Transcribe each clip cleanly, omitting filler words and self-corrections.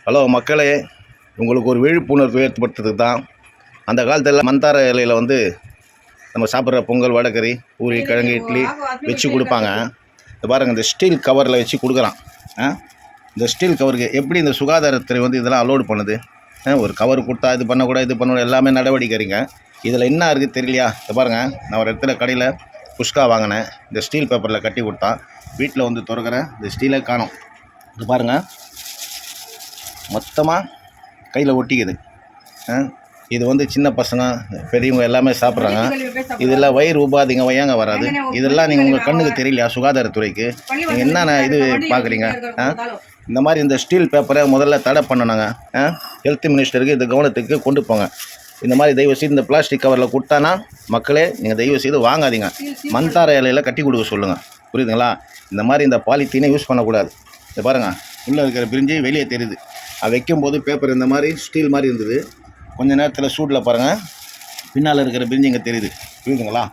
Hello மக்களே, உங்களுக்கு ஒரு விழிப்புணர்வு ஏற்படுத்துறதுக்கு தான். அந்த காலத்தில் மந்தார இலையில் வந்து நம்ம சாப்பிட்ற பொங்கல், வடைக்கறி, பூரி, கிழங்கு, இட்லி வச்சு கொடுப்பாங்க. இந்த பாருங்கள், இந்த ஸ்டீல் கவரில் வச்சு கொடுக்குறான். இந்த ஸ்டீல் கவருக்கு எப்படி இந்த சுகாதாரத்துறை வந்து இதெல்லாம் அலோடு பண்ணுது? ஒரு கவர் கொடுத்தா இது பண்ணக்கூடாது, இது பண்ணக்கூடாது, எல்லாமே நடவடிக்கைங்க. இதில் என்ன இருக்குது தெரியலையா? இதை பாருங்கள், நான் ஒரு இடத்துல கடையில் புஷ்கா வாங்கினேன். இந்த ஸ்டீல் பேப்பரில் கட்டி கொடுத்தான். வீட்டில் வந்து திறக்கிறேன், இந்த ஸ்டீலே காணும். இது பாருங்கள், மொத்தமாக கையில் ஒட்டிக்குது. இது வந்து சின்ன பசங்க, பெரியவங்க எல்லாமே சாப்பிட்றாங்க. இதெல்லாம் வயிறு உபாதைங்க ஏங்க வராது? இதெல்லாம் நீங்கள் உங்கள் கண்ணுக்கு தெரியலையா? சுகாதாரத்துறைக்கு நீங்கள் என்னென்ன இது பார்க்குறீங்க? இந்த மாதிரி இந்த ஸ்டீல் பேப்பரை முதல்ல தடை பண்ணனாங்க. ஹெல்த் மினிஸ்டருக்கு இந்த கவனத்துக்கு கொண்டு போங்க. இந்த மாதிரி தயவு செய்து இந்த பிளாஸ்டிக் கவரில் கொடுத்தானா மக்களே நீங்கள் தயவு செய்து வாங்காதீங்க. மந்தார இலையில் கட்டி கொடுக்க சொல்லுங்கள், புரியுதுங்களா? இந்த மாதிரி இந்த பாலித்தீனை யூஸ் பண்ணக்கூடாது. இதை பாருங்கள், உள்ளே இருக்கிற பிரிஞ்சு வெளியே தெரியுது. அது வைக்கும்போது பேப்பர் இந்த மாதிரி ஸ்டீல் மாதிரி இருந்தது. கொஞ்சம் நேரத்தில் சூட்டில் பாருங்கள், பின்னால் இருக்கிற பிரிஞ்சு இங்கே தெரியுது, புரியுதுங்களா?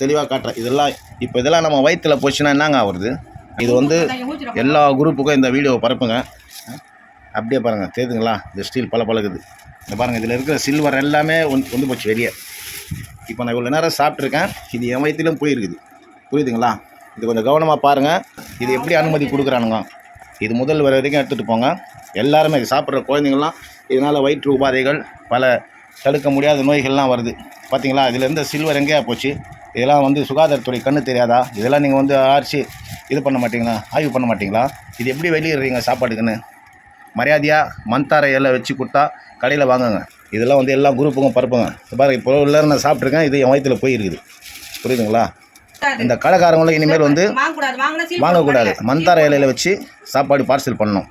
தெளிவாக காட்டுறேன். இதெல்லாம் நம்ம வயிற்றில் போச்சுன்னா என்னங்க ஆகுறது? இது வந்து எல்லா குரூப்புக்கும் இந்த வீடியோவை பரப்புங்க. அப்படியே பாருங்கள், தெரியுதுங்களா? இந்த ஸ்டீல் பழகுது. இந்த பாருங்கள், இதில் இருக்கிற சில்வர் எல்லாமே வந்து போச்சு வெளியே. இப்போ நான் இவ்வளோ நேரம் சாப்பிட்ருக்கேன், இது என் வயிற்றிலும் போயிருக்குது, புரியுதுங்களா? இது கொஞ்சம் கவனமாக பாருங்கள். இது எப்படி அனுமதி கொடுக்குறானுங்க? இது முதல் வரை வரைக்கும் எடுத்துகிட்டு போங்க. எல்லாருமே இது சாப்பிட்ற குழந்தைங்கள்லாம் இதனால் வயிற்று உபாதைகள், பல தடுக்க முடியாத நோய்கள்லாம் வருது. பார்த்தீங்களா? இதில் இருந்த சில்வர் எங்கேயா போச்சு? இதெல்லாம் வந்து சுகாதாரத்துறை கண்ணு தெரியாதா? இதெல்லாம் நீங்கள் வந்து ஆர்ச்சி இது பண்ண மாட்டிங்களா? ஆய்வு பண்ண மாட்டிங்களா? இது எப்படி வெளியிடுறீங்க சாப்பாட்டுக்குன்னு? மரியாதையாக மந்தார இலை வச்சு கொடுத்தா கடையில் வாங்குங்க. இதெல்லாம் வந்து எல்லா குரூப்புக்கும் பரப்புங்க. பாருங்கள், இப்போ எல்லோரும் நான் சாப்பிட்ருக்கேன், இது என் வயிற்றில் போயிருக்குது, புரியுதுங்களா? இந்த கடைக்காரங்களும் இனிமேல் வந்து வாங்கக்கூடாது. மந்தார இலையில் வச்சு சாப்பாடு பார்சல் பண்ணணும்,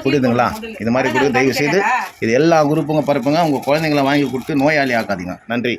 புரியுதுங்களா? இது மாதிரி கொடுத்து தயவு செய்து இது எல்லா குரூப்புங்க பரப்புங்க. உங்கள் குழந்தைங்களை வாங்கி கொடுத்து நோயாளி ஆக்காதீங்க. நன்றி.